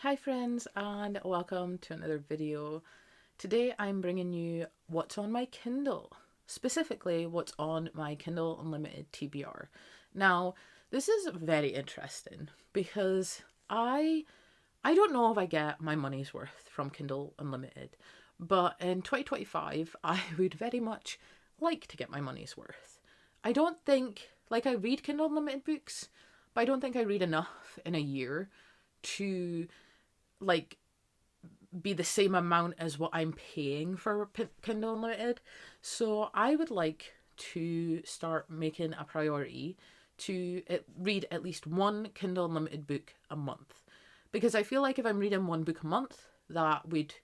Hi friends and welcome to another video. Today I'm bringing you what's on my Kindle, specifically what's on my Kindle Unlimited TBR. Now, this is very interesting because I don't know if I get my money's worth from Kindle Unlimited, but in 2025 I would very much like to get my money's worth. I don't think I read Kindle Unlimited books, but I don't think I read enough in a year to like be the same amount as what I'm paying for Kindle Unlimited. So I would like to start making a priority to read at least one Kindle Unlimited book a month. Because I feel like if I'm reading one book a month, that would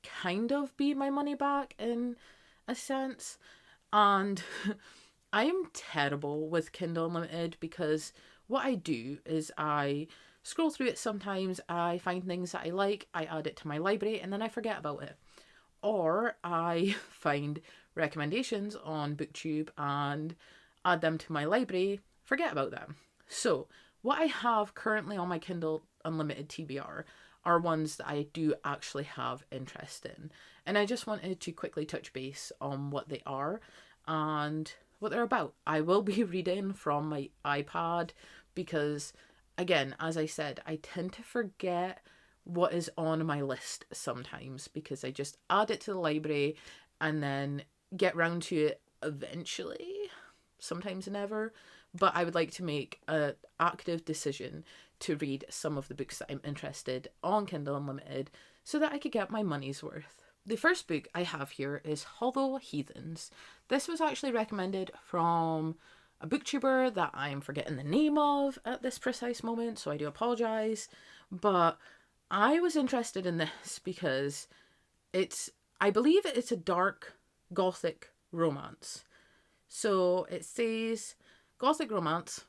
kind of be my money back in a sense. And I am terrible with Kindle Unlimited because what I do is I scroll through it sometimes, I find things that I like, I add it to my library, and then I forget about it. Or I find recommendations on BookTube and add them to my library, forget about them. So, what I have currently on my Kindle Unlimited TBR are ones that I do actually have interest in. And I just wanted to quickly touch base on what they are and what they're about. I will be reading from my iPad because, again, as I said, I tend to forget what is on my list sometimes because I just add it to the library and then get round to it eventually, sometimes never. But I would like to make an active decision to read some of the books that I'm interested on Kindle Unlimited so that I could get my money's worth. The first book I have here is Hollow Heathens. This was actually recommended from a booktuber that I'm forgetting the name of at this precise moment, so I do apologise. But I was interested in this because I believe it's a dark gothic romance. So it says, Gothic romance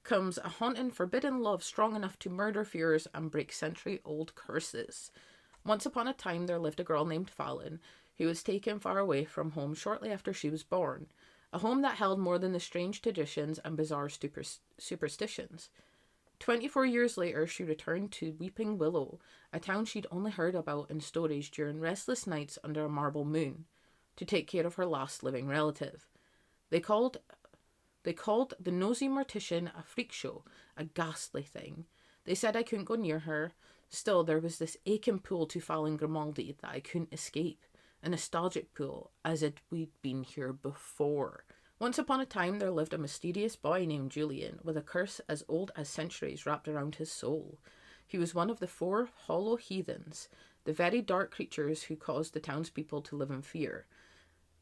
comes a haunting, forbidden love strong enough to murder fears and break century-old curses. Once upon a time there lived a girl named Fallon who was taken far away from home shortly after she was born, a home that held more than the strange traditions and bizarre superstitions. 24 years later, she returned to Weeping Willow, a town she'd only heard about in stories during restless nights under a marble moon, to take care of her last living relative. They called the nosy mortician a freak show, a ghastly thing. They said I couldn't go near her. Still, there was this aching pull to Fallon Grimaldi that I couldn't escape. A nostalgic pull, as if we'd been here before. Once upon a time, there lived a mysterious boy named Julian, with a curse as old as centuries wrapped around his soul. He was one of the 4 hollow heathens, the very dark creatures who caused the townspeople to live in fear.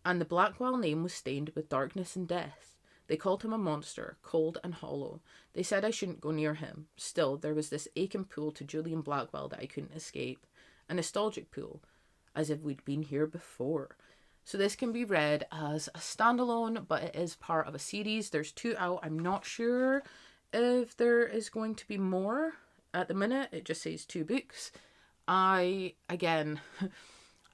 And the Blackwell name was stained with darkness and death. They called him a monster, cold and hollow. They said I shouldn't go near him. Still, there was this aching pull to Julian Blackwell that I couldn't escape. A nostalgic pull, as if we'd been here before. So this can be read as a standalone, but it is part of a series. There's 2 out. I'm not sure if there is going to be more. At the minute, it just says 2 books. Again,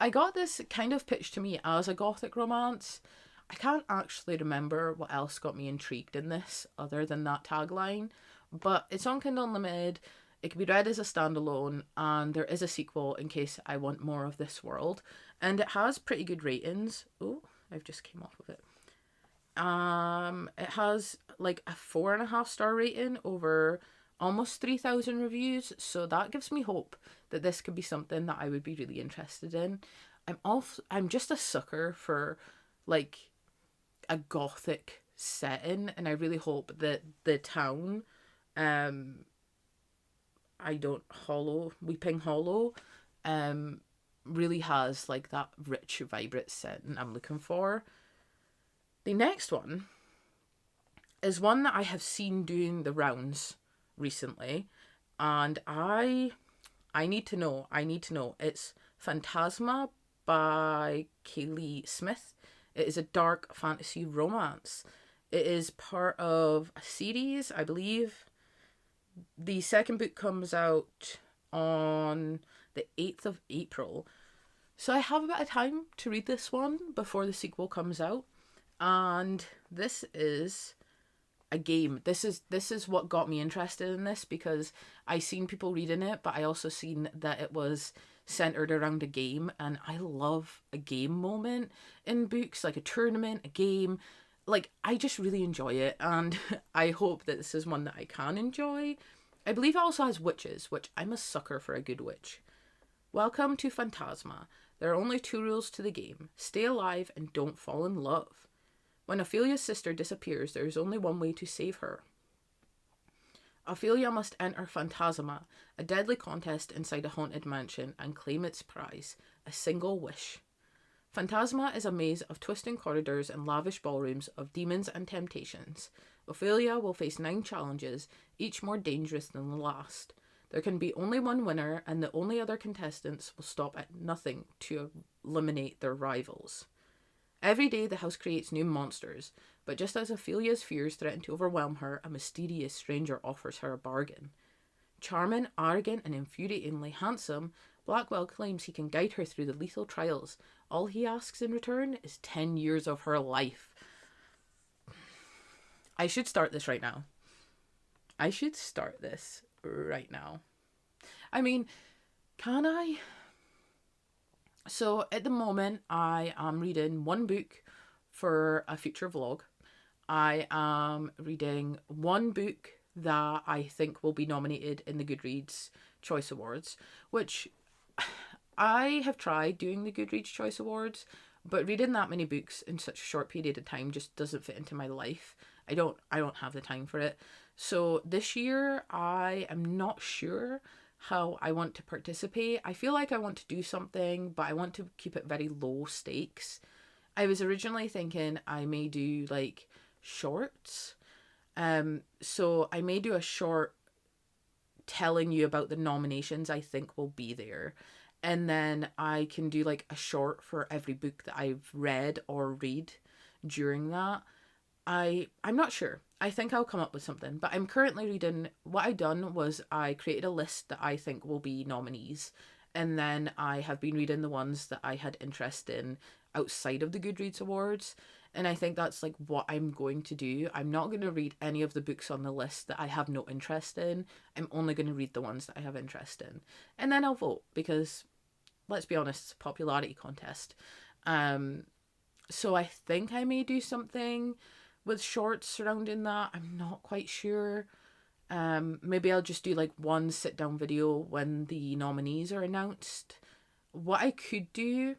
I got this kind of pitched to me as a gothic romance. I can't actually remember what else got me intrigued in this other than that tagline, but it's on Kindle Unlimited. It can be read as a standalone, and there is a sequel in case I want more of this world. And it has pretty good ratings. Oh, I've just came off of it. It has like a 4.5-star rating over almost 3,000 reviews, so that gives me hope that this could be something that I would be really interested in. I'm just a sucker for like a gothic setting, and I really hope that the town, Weeping Hollow, really has like that rich, vibrant setting I'm looking for. The next one is one that I have seen doing the rounds recently, and I need to know. It's Phantasma by Kaylee Smith. It is a dark fantasy romance. It is part of a series, I believe. The second book comes out on the 8th of April. So I have a bit of time to read this one before the sequel comes out. And this is a game. This is what got me interested in this, because I seen people reading it, but I also seen that it was centered around a game, and I love a game moment in books, like a tournament, a game. Like, I just really enjoy it, and I hope that this is one that I can enjoy. I believe it also has witches, which I'm a sucker for a good witch. Welcome to Phantasma. There are only two rules to the game: stay alive and don't fall in love. When Ophelia's sister disappears, there is only one way to save her. Ophelia must enter Phantasma, a deadly contest inside a haunted mansion, and claim its prize, a single wish. Phantasma is a maze of twisting corridors and lavish ballrooms of demons and temptations. Ophelia will face 9 challenges, each more dangerous than the last. There can be only one winner, and the only other contestants will stop at nothing to eliminate their rivals. Every day the house creates new monsters, but just as Ophelia's fears threaten to overwhelm her, a mysterious stranger offers her a bargain. Charming, arrogant, and infuriatingly handsome, Blackwell claims he can guide her through the lethal trials. All he asks in return is 10 years of her life. I should start this right now. I should start this right now. I mean, can I? So at the moment, I am reading one book for a future vlog. I am reading one book that I think will be nominated in the Goodreads Choice Awards, which I have tried doing the Goodreads Choice Awards, but reading that many books in such a short period of time just doesn't fit into my life. I don't have the time for it. So this year I am not sure how I want to participate. I feel like I want to do something, but I want to keep it very low stakes. I was originally thinking I may do like shorts. So I may do a short telling you about the nominations I think will be there. And then I can do like a short for every book that I've read or read during that. I'm not sure. I think I'll come up with something, but I'm currently reading. What I done was I created a list that I think will be nominees, and then I have been reading the ones that I had interest in outside of the Goodreads Awards, and I think that's like what I'm going to do. I'm not going to read any of the books on the list that I have no interest in. I'm only going to read the ones that I have interest in, and then I'll vote, because let's be honest, it's a popularity contest. So I think I may do something with shorts surrounding that. I'm not quite sure. Maybe I'll just do like one sit down video when the nominees are announced. What I could do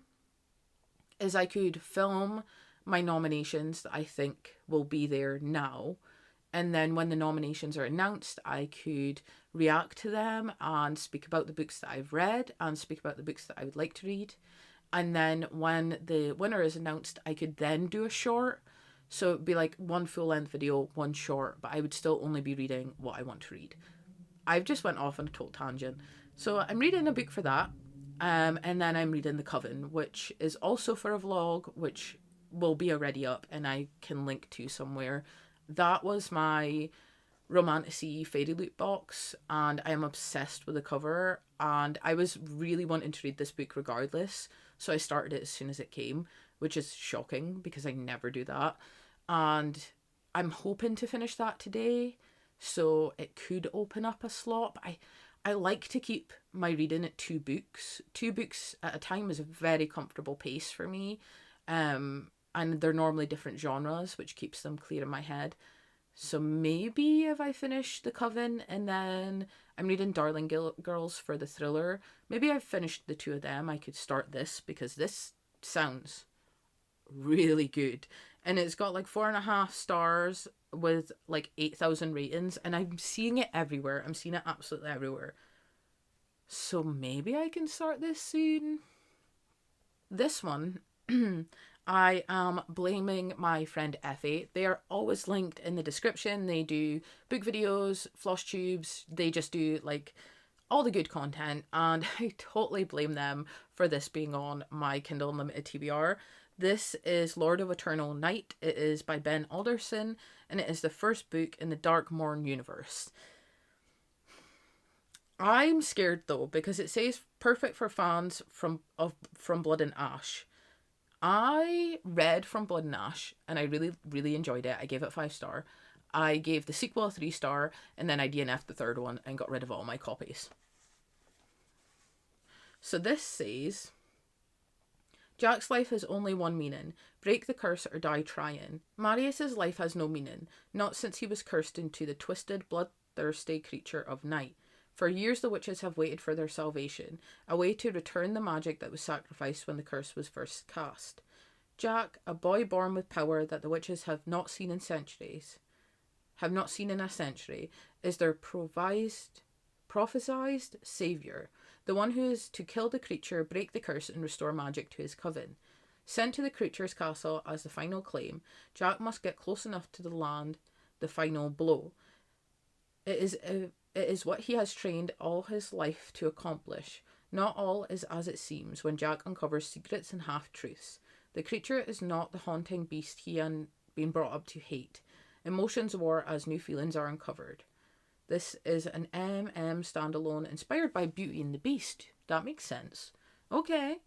is I could film my nominations that I think will be there now, and then when the nominations are announced, I could react to them and speak about the books that I've read and speak about the books that I would like to read. And then when the winner is announced, I could then do a short. So it'd be like one full length video, one short, but I would still only be reading what I want to read. I've just went off on a total tangent. So I'm reading a book for that. And then I'm reading The Coven, which is also for a vlog, which will be already up and I can link to somewhere. That was my Romantasy fairy loot box, and I am obsessed with the cover, and I was really wanting to read this book regardless, so I started it as soon as it came, which is shocking because I never do that. And I'm hoping to finish that today, so it could open up a slot. But I like to keep my reading at 2 books. 2 books at a time is a very comfortable pace for me. And they're normally different genres, which keeps them clear in my head. So maybe if I finish The Coven and then I'm reading Darling Girls for the thriller, maybe I've finished the 2 of them, I could start this, because this sounds really good. And it's got like 4.5 stars with like 8,000 ratings, and I'm seeing it everywhere. I'm seeing it absolutely everywhere. So maybe I can start this soon. This one I am blaming my friend Effie. They are always linked in the description. They do book videos, floss tubes. They just do like all the good content, and I totally blame them for this being on my Kindle Unlimited TBR. This is Lord of Eternal Night. It is by Ben Alderson, and it is the first book in the Dark Morn universe. I'm scared though, because it says perfect for fans from Blood and Ash. I read From Blood and Ash and I really, really enjoyed it. I gave it 5 star. I gave the sequel a 3-star, and then I DNF'd the third one and got rid of all my copies. So this says, Jack's life has only one meaning. Break the curse or die trying. Marius's life has no meaning, not since he was cursed into the twisted, bloodthirsty creature of night. For years the witches have waited for their salvation, a way to return the magic that was sacrificed when the curse was first cast. Jack, a boy born with power that the witches have not seen in a century, is their prophesied savior, the one who is to kill the creature, break the curse, and restore magic to his coven. Sent to the creature's castle as the final claim, Jack must get close enough to land the final blow. It is what he has trained all his life to accomplish. Not all is as it seems when Jack uncovers secrets and half-truths. The creature is not the haunting beast he had been brought up to hate. Emotions war as new feelings are uncovered. This is an MM standalone inspired by Beauty and the Beast. That makes sense. Okay.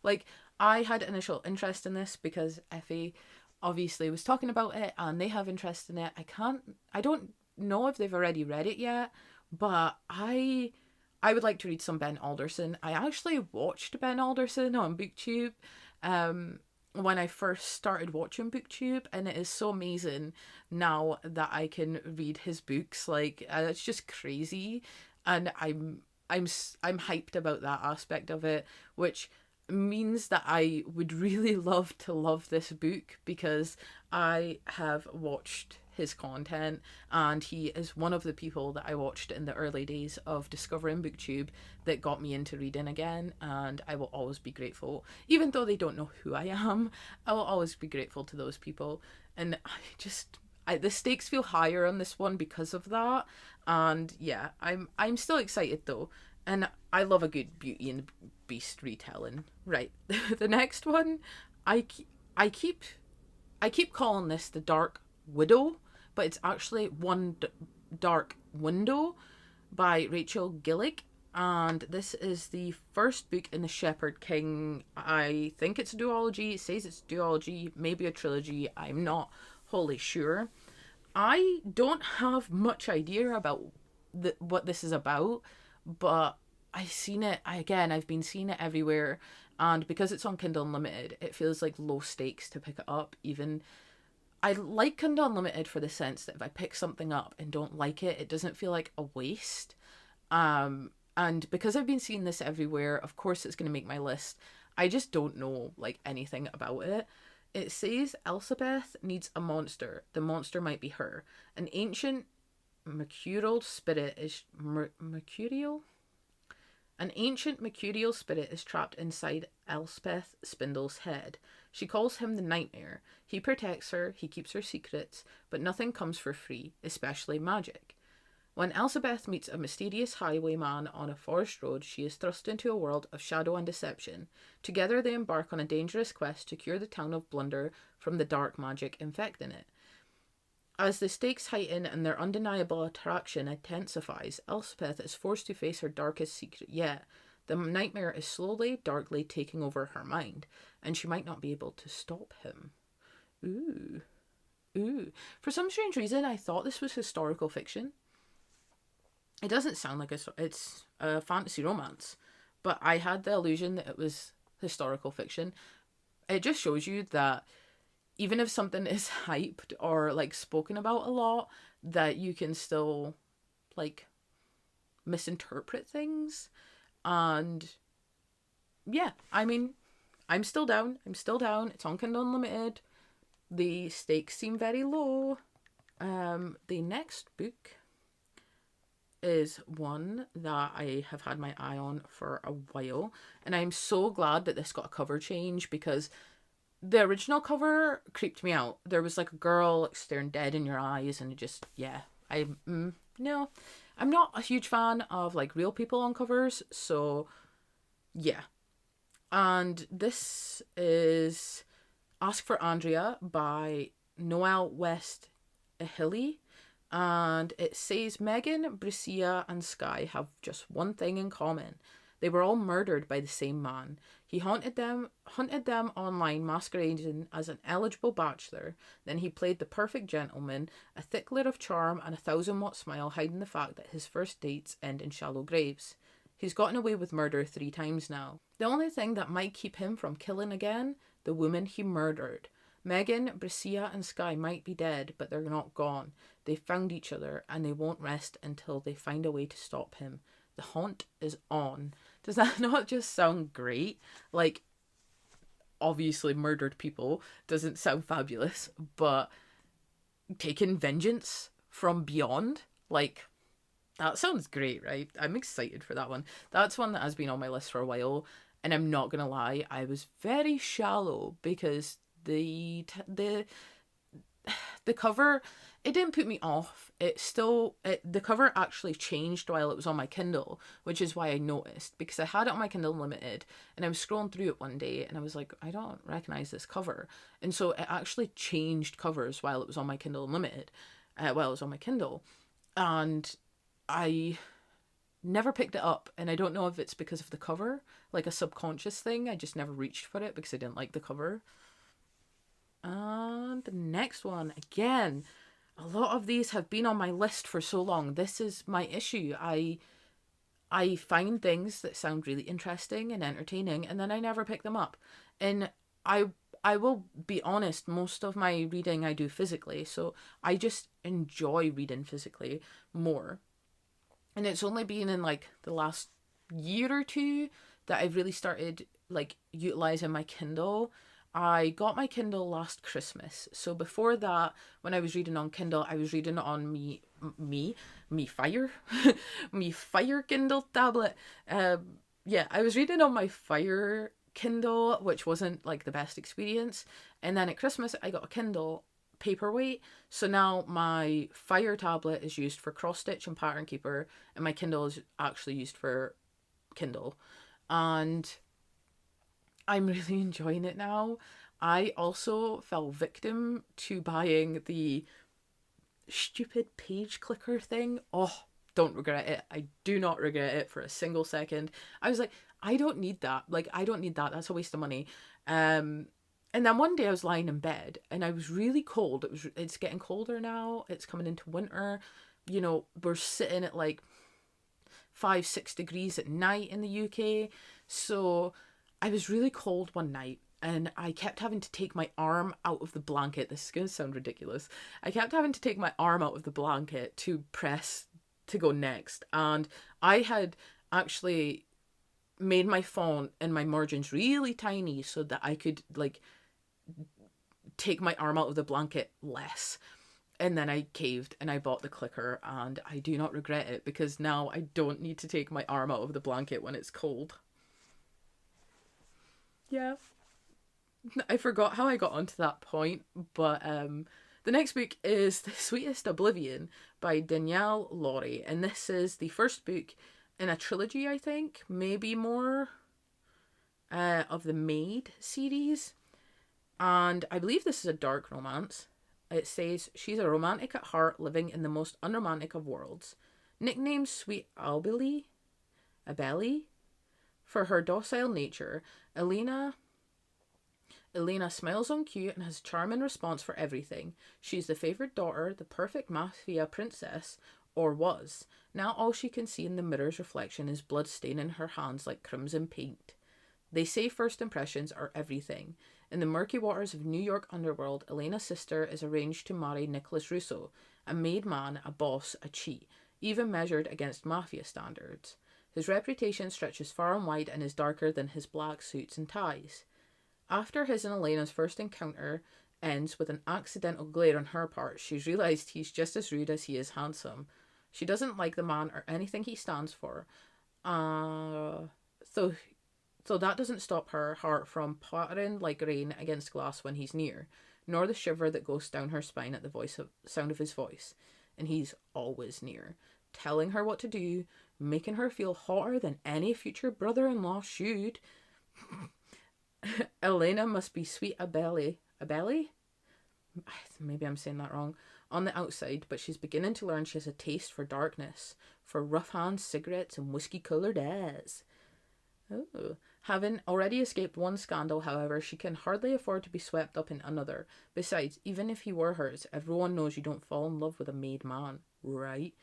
Like, I had initial interest in this because Effie obviously was talking about it and they have interest in it. I don't know if they've already read it yet, but I would like to read some Ben Alderson. I actually watched Ben Alderson on BookTube when I first started watching BookTube, and it is so amazing now that I can read his books. Like, it's just crazy, and I'm hyped about that aspect of it, which means that I would really love to love this book because I have watched his content, and he is one of the people that I watched in the early days of discovering BookTube that got me into reading again, and I will always be grateful. Even though they don't know who I am, I will always be grateful to those people. And the stakes feel higher on this one because of that. And yeah, I'm still excited though. And I love a good Beauty and the Beast retelling. Right. The next one, I keep calling this the Dark Widow, but it's actually One Dark Window by Rachel Gillick. And this is the first book in the Shepherd King. I think it's a duology. It says it's a duology, maybe a trilogy. I'm not wholly sure. I don't have much idea about what this is about, but I've seen it again. I've been seeing it everywhere, and because it's on Kindle Unlimited, it feels like low stakes to pick it up. Even I like Kindle Unlimited for the sense that if I pick something up and don't like it, it doesn't feel like a waste. And because I've been seeing this everywhere, of course it's going to make my list. I just don't know like anything about it. It says Elspeth needs a monster. The monster might be her. An ancient mercurial spirit is mercurial. An ancient mercurial spirit is trapped inside Elspeth Spindle's head. She calls him the Nightmare. He protects her, he keeps her secrets, but nothing comes for free, especially magic. When Elspeth meets a mysterious highwayman on a forest road, she is thrust into a world of shadow and deception. Together they embark on a dangerous quest to cure the town of Blunder from the dark magic infecting it. As the stakes heighten and their undeniable attraction intensifies, Elspeth is forced to face her darkest secret yet. The Nightmare is slowly, darkly taking over her mind, and she might not be able to stop him. Ooh. For some strange reason, I thought this was historical fiction. It doesn't sound like it's a fantasy romance, but I had the illusion that it was historical fiction. It just shows you that even if something is hyped or like spoken about a lot, that you can still like misinterpret things. And yeah, I mean, I'm still down. It's on Kindle Unlimited. The stakes seem very low. The next book is one that I have had my eye on for a while, and I'm so glad that this got a cover change because the original cover creeped me out. There was like a girl like, staring dead in your eyes, and it just, yeah, no, I'm not a huge fan of like real people on covers, so yeah. And this is Ask for Andrea by Noel West Ahili. And it says Megan, Bricia, and Sky have just one thing in common. They were all murdered by the same man. He hunted them online, masquerading as an eligible bachelor. Then he played the perfect gentleman, a thick layer of charm and a 1,000-watt smile, hiding the fact that his first dates end in shallow graves. He's gotten away with murder 3 times now. The only thing that might keep him from killing again, the woman he murdered. Megan, Brescia, and Sky might be dead, but they're not gone. They found each other, and they won't rest until they find a way to stop him. The hunt is on. Does that not just sound great? Like, obviously murdered people doesn't sound fabulous, but taking vengeance from beyond, like, that sounds great, right? I'm excited for that one. That's one that has been on my list for a while, and I'm not gonna lie, I was very shallow because the cover, it didn't put me off. The cover actually changed while it was on my Kindle, which is why I noticed, because I had it on my Kindle Unlimited and I was scrolling through it one day and I was like, I don't recognize this cover. And so it actually changed covers while it was on my Kindle Unlimited, while it was on my Kindle. And I never picked it up, and I don't know if it's because of the cover, like a subconscious thing. I just never reached for it because I didn't like the cover. And the next one, again, a lot of these have been on my list for so long. This is my issue. I find things that sound really interesting and entertaining, and then I never pick them up. And I will be honest, most of my reading I do physically, so I just enjoy reading physically more. And it's only been in like the last year or two that I've really started like utilizing my Kindle. I got my Kindle last Christmas. So before that, when I was reading on Kindle, I was reading on me Fire, me Fire Kindle tablet. Yeah, I was reading on my Fire Kindle, which wasn't like the best experience. And then at Christmas, I got a Kindle paperweight. So now my Fire tablet is used for cross stitch and pattern keeper, and my Kindle is actually used for Kindle. And I'm really enjoying it now. I also fell victim to buying the stupid page clicker thing. Oh, don't regret it. I do not regret it for a single second. I was like, I don't need that. Like, I don't need that. That's a waste of money. And then one day I was lying in bed and I was really cold. It's getting colder now. It's coming into winter. You know, we're sitting at like 5-6 degrees at night in the UK. So I was really cold one night and I kept having to take my arm out of the blanket. This is going to sound ridiculous. I kept having to take my arm out of the blanket to press to go next. And I had actually made my font and my margins really tiny so that I could like take my arm out of the blanket less. And then I caved and I bought the clicker, and I do not regret it because now I don't need to take my arm out of the blanket when it's cold. Yeah. I forgot how I got onto that point, but the next book is The Sweetest Oblivion by Danielle Laurie, and this is the first book in a trilogy, I think, maybe more, of the Maid series. And I believe this is a dark romance. It says, she's a romantic at heart living in the most unromantic of worlds. Nicknamed Sweet Albeli, for her docile nature, Elena smiles on cue and has a charming response for everything. She's the favoured daughter, the perfect mafia princess, or was. Now all she can see in the mirror's reflection is blood staining her hands like crimson paint. They say first impressions are everything. In the murky waters of New York underworld, Elena's sister is arranged to marry Nicholas Russo, a made man, a boss, a cheat, even measured against mafia standards. His reputation stretches far and wide and is darker than his black suits and ties. After his and Elena's first encounter ends with an accidental glare on her part, she's realised he's just as rude as he is handsome. She doesn't like the man or anything he stands for. So that doesn't stop her heart from pattering like rain against glass when he's near, nor the shiver that goes down her spine at the sound of his voice. And he's always near, telling her what to do, making her feel hotter than any future brother-in-law should. Elena must be sweet Abeli? Maybe I'm saying that wrong. On the outside, but she's beginning to learn she has a taste for darkness, for rough hands, cigarettes, and whiskey-coloured eyes. Oh. Having already escaped one scandal, however, she can hardly afford to be swept up in another. Besides, even if he were hers, everyone knows you don't fall in love with a made man, right?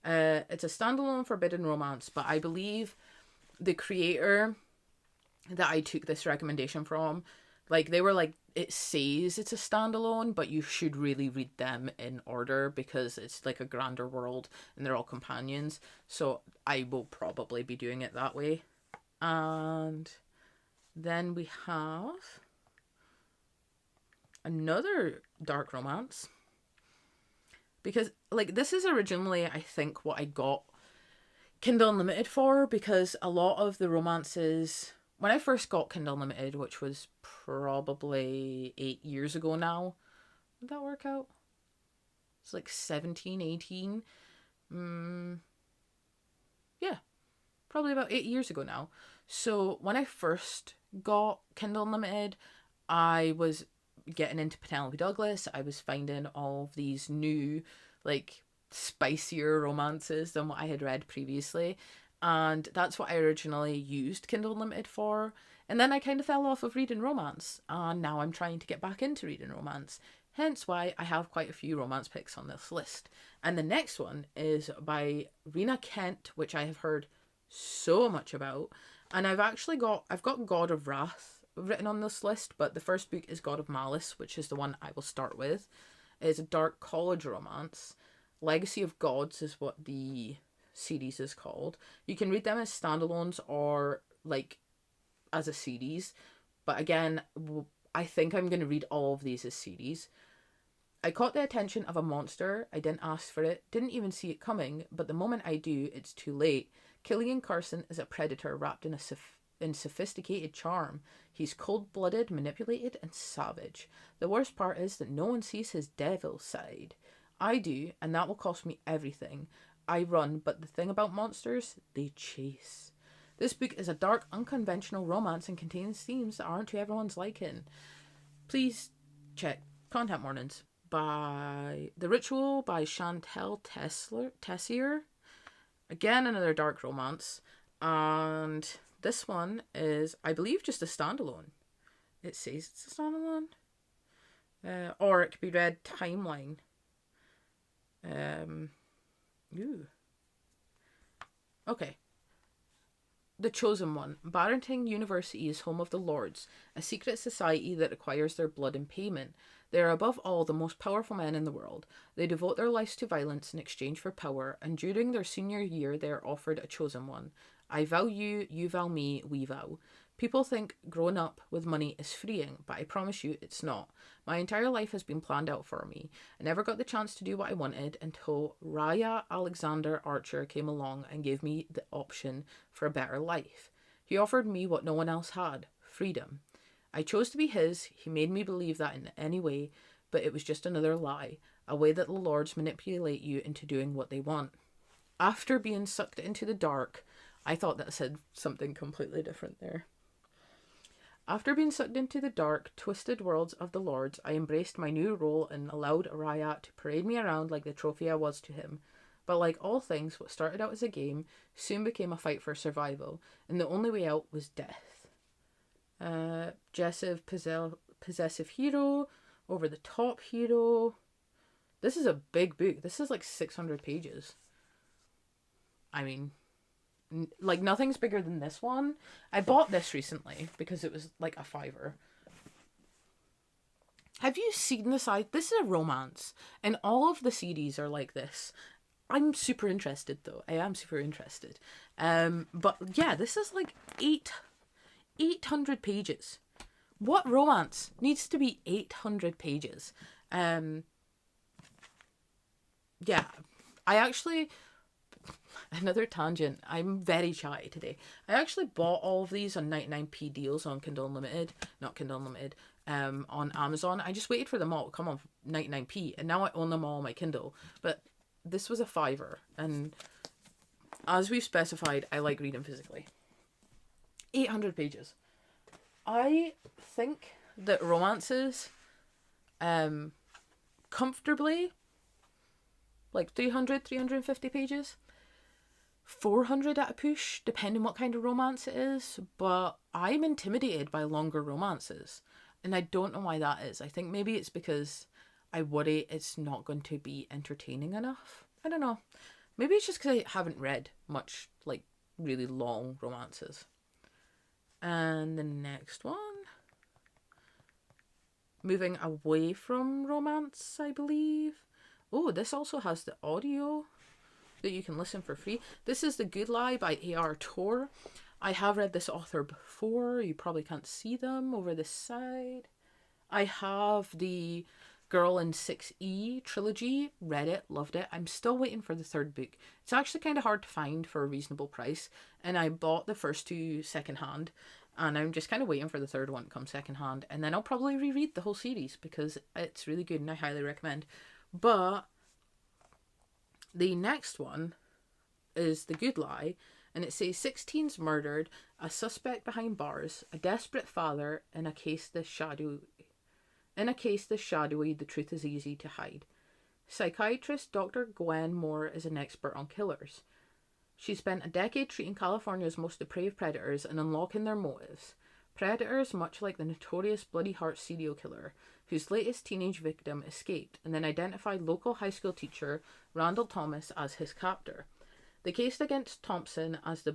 It's a standalone forbidden romance, but I believe the creator that I took this recommendation from, like, they were like, it says it's a standalone, but you should really read them in order because it's like a grander world and they're all companions. So I will probably be doing it that way. And then we have another dark romance. Because, like, this is originally, I think, what I got Kindle Unlimited for, because a lot of the romances, when I first got Kindle Unlimited, which was probably 8 years ago now, would that work out? It's like 17, 18. Yeah, probably about 8 years ago now. So when I first got Kindle Unlimited, I was getting into Penelope Douglas. I was finding all of these new, like, spicier romances than what I had read previously. And that's what I originally used Kindle Unlimited for. And then I kind of fell off of reading romance. And now I'm trying to get back into reading romance. Hence why I have quite a few romance picks on this list. And the next one is by Rena Kent, which I have heard so much about. And I've got God of Wrath written on this list, but the first book is God of Malice, which is the one I will start with. It's a dark college romance. Legacy of Gods is what the series is called. You can read them as standalones or like as a series, but again, I think I'm going to read all of these as series. I caught the attention of a monster. I didn't ask for it, didn't even see it coming, but the moment I do, it's too late. Killian Carson is a predator wrapped in sophisticated charm. He's cold-blooded, manipulated, and savage. The worst part is that no one sees his devil side. I do, and that will cost me everything. I run, but the thing about monsters, they chase. This book is a dark, unconventional romance and contains themes that aren't to everyone's liking. Please check Content Mornings by The Ritual by Chantel Tessier. Again, another dark romance. And this one is, I believe, just a standalone. It says it's a standalone. Or it could be read timeline. Ooh. Okay. The Chosen One. Barrington University is home of the Lords, a secret society that requires their blood in payment. They are above all the most powerful men in the world. They devote their lives to violence in exchange for power, and during their senior year they are offered a chosen one. I vow you, you vow me, we vow. People think growing up with money is freeing, but I promise you it's not. My entire life has been planned out for me. I never got the chance to do what I wanted until Raya Alexander Archer came along and gave me the option for a better life. He offered me what no one else had, freedom. I chose to be his. He made me believe that in any way, but it was just another lie, a way that the Lords manipulate you into doing what they want. After being sucked into the dark, I thought that said something completely different there. After being sucked into the dark, twisted worlds of the Lords, I embraced my new role and allowed Araya to parade me around like the trophy I was to him. But like all things, what started out as a game soon became a fight for survival, and the only way out was death. Possessive hero, over the top hero. This is a big book. This is like 600 pages. I mean, like nothing's bigger than this one. I bought this recently because it was like a $5. Have you seen the size? This is a romance, and all of the series are like this. I'm super interested though. I am super interested. But yeah, this is like 800 pages. What romance needs to be 800 pages? Yeah, I actually, another tangent. I'm very shy today. I actually bought all of these on 99p deals on Kindle Unlimited, not Kindle Unlimited, on Amazon. I just waited for them all to come on 99p, and now I own them all on my Kindle. But this was a $5, and as we've specified, I like reading physically. 800 pages. I think that romances, comfortably, like 350 pages. 400 at a push, depending what kind of romance it is, but I'm intimidated by longer romances. And I don't know why that is. I think maybe it's because I worry it's not going to be entertaining enough. I don't know. Maybe it's just because I haven't read much, like, really long romances. And the next one, moving away from romance, I believe. Oh, this also has the audio that you can listen for free. This is The Good Lie by A.R. Tor. I have read this author before. You probably can't see them over this side. I have the Girl in 6E trilogy, read it, loved it. I'm still waiting for the third book. It's actually kind of hard to find for a reasonable price, and I bought the first two secondhand, and I'm just kind of waiting for the third one to come secondhand, and then I'll probably reread the whole series because it's really good and I highly recommend. But the next one is The Good Lie, and it says 16's murdered, a suspect behind bars, a desperate father, in a case this shadowy, the truth is easy to hide. Psychiatrist Dr. Gwen Moore is an expert on killers. She spent a decade treating California's most depraved predators and unlocking their motives. Predators much like the notorious Bloody Heart serial killer, whose latest teenage victim escaped and then identified local high school teacher Randall Thomas as his captor. The case against Thompson as the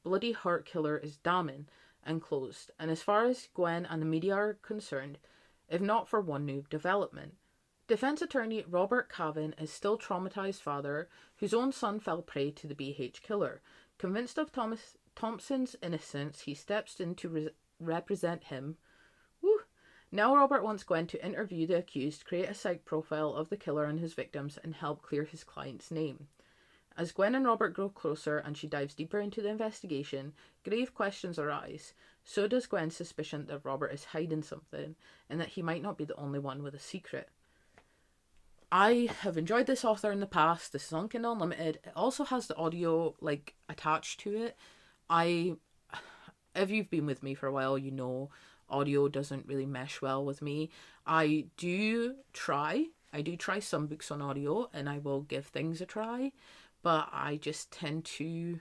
Bloody Heart killer is damning and closed, and as far as Gwen and the media are concerned, if not for one new development. Defense attorney Robert Cavan is still traumatized father whose own son fell prey to the BH killer. Convinced of Thompson's innocence, he steps in to represent him. Woo. Now Robert wants Gwen to interview the accused, create a psych profile of the killer and his victims, and help clear his client's name. As Gwen and Robert grow closer and she dives deeper into the investigation, grave questions arise. So does Gwen's suspicion that Robert is hiding something and that he might not be the only one with a secret. I have enjoyed this author in the past. This is on Kindle Unlimited. It also has the audio attached to it. If you've been with me for a while, you know audio doesn't really mesh well with me. I do try some books on audio, and I will give things a try, but I just tend to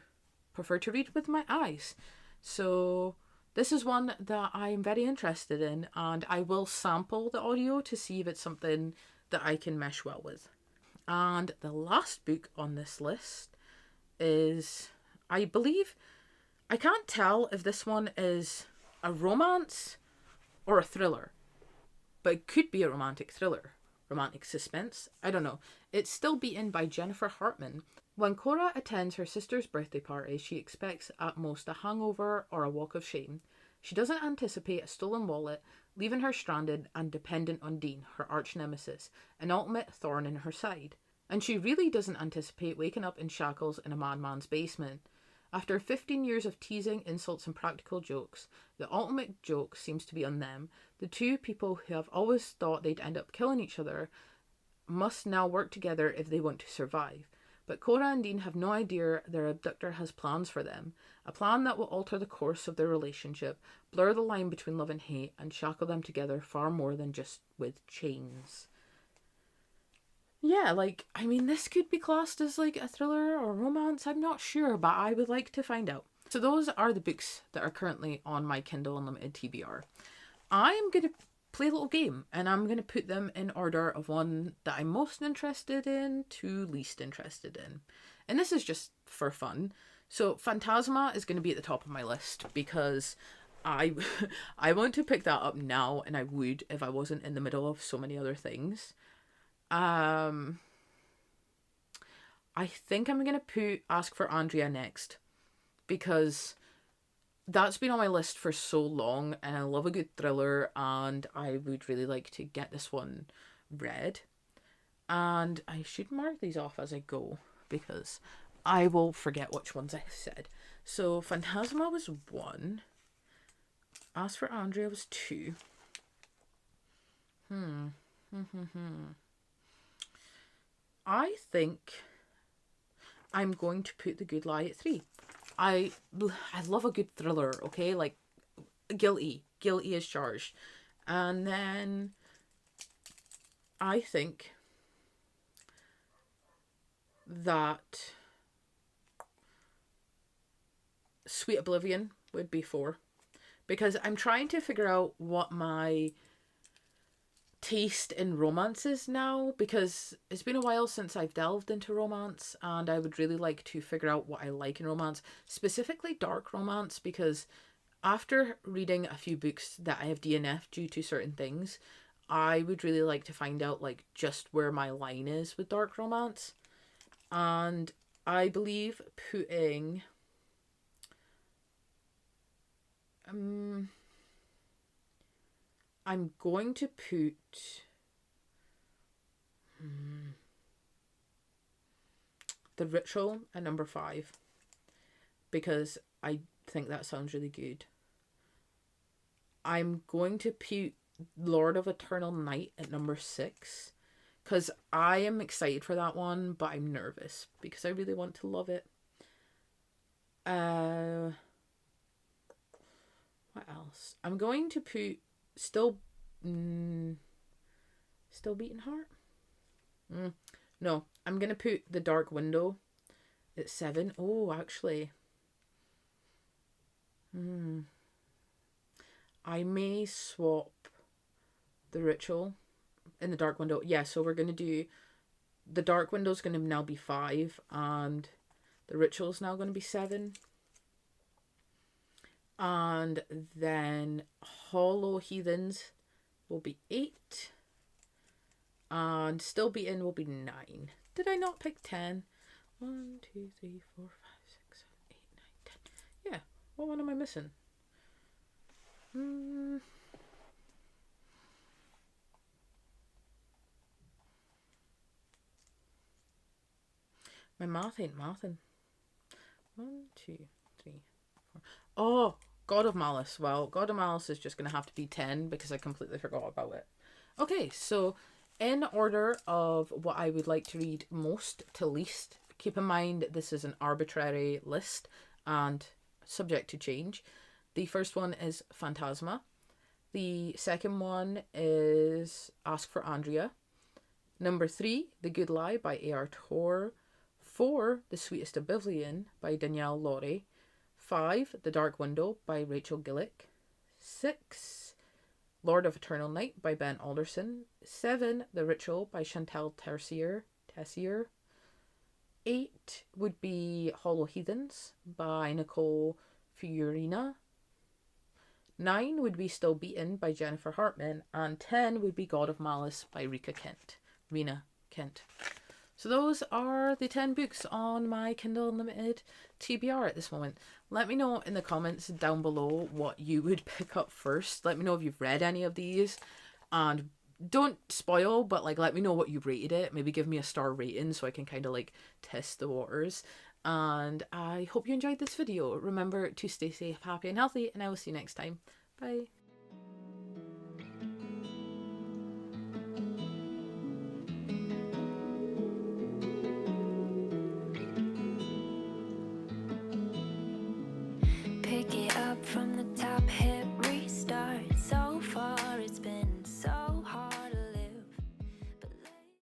prefer to read with my eyes. So this is one that I'm very interested in, and I will sample the audio to see if it's something that I can mesh well with. And the last book on this list is, I believe, I can't tell if this one is a romance or a thriller, but it could be a romantic thriller, romantic suspense, I don't know. It's Still Beaten by Jennifer Hartman. When Cora attends her sister's birthday party, she expects at most a hangover or a walk of shame. She doesn't anticipate a stolen wallet, leaving her stranded and dependent on Dean, her arch nemesis, an ultimate thorn in her side. And she really doesn't anticipate waking up in shackles in a madman's basement. After 15 years of teasing, insults, and practical jokes, the ultimate joke seems to be on them. The two people who have always thought they'd end up killing each other must now work together if they want to survive. But Cora and Dean have no idea their abductor has plans for them, a plan that will alter the course of their relationship, blur the line between love and hate, and shackle them together far more than just with chains. Yeah, this could be classed as a thriller or romance, I'm not sure, but I would like to find out. So those are the books that are currently on my Kindle Unlimited TBR. I'm going to play a little game, and I'm going to put them in order of one that I'm most interested in to least interested in. And this is just for fun. So Phantasma is going to be at the top of my list because I want to pick that up now, and I would if I wasn't in the middle of so many other things. I think I'm going to Ask for Andrea next because that's been on my list for so long, and I love a good thriller, and I would really like to get this one read. And I should mark these off as I go because I will forget which ones I said. So Phantasma was 1. Ask for Andrea was 2. I think I'm going to put The Good Lie at 3. I love a good thriller, okay? Guilty as charged. And then I think that Sweet Oblivion would be 4. Because I'm trying to figure out what my taste in romance is now, because it's been a while since I've delved into romance, and I would really like to figure out what I like in romance, specifically dark romance, because after reading a few books that I have DNF'd due to certain things, I would really like to find out like just where my line is with dark romance. And I believe putting I'm going to put The Ritual at number 5, because I think that sounds really good. I'm going to put Lord of Eternal Night at number 6, because I am excited for that one, but I'm nervous because I really want to love it. What else? I'm going to put Still Beating Heart. No, I'm gonna put The Dark Window at 7. Oh, actually, I may swap The Ritual in The Dark Window. Yeah, so we're gonna do The Dark Window's gonna now be 5, and The Ritual's now gonna be 7. And then Hollow Heathens will be 8. And Still Beaten will be 9. Did I not pick 10? 1, 2, 3, 4, 5, 6, 7, 8, 9, 10. Yeah, what one am I missing? My math ain't mathin'. 1, 2, 3, 4. Oh, God of Malice. Well, God of Malice is just going to have to be 10 because I completely forgot about it. Okay, so in order of what I would like to read most to least, keep in mind this is an arbitrary list and subject to change. The first one is Phantasma. The second one is Ask for Andrea. Number 3, The Good Lie by A.R. Torr. 4, The Sweetest Oblivion by Danielle Laurie. 5, The Dark Window by Rachel Gillick. 6, Lord of Eternal Night by Ben Alderson. 7, The Ritual by Chantal Tessier. 8 would be Hollow Heathens by Nicole Fiorina. 9 would be Still Beaten by Jennifer Hartman. And 10 would be God of Malice by Rena Kent. So those are the 10 books on my Kindle Unlimited TBR at this moment. Let me know in the comments down below what you would pick up first. Let me know if you've read any of these. And don't spoil, but like let me know what you rated it. Maybe give me a star rating so I can kind of like test the waters. And I hope you enjoyed this video. Remember to stay safe, happy and healthy, and I will see you next time. Bye.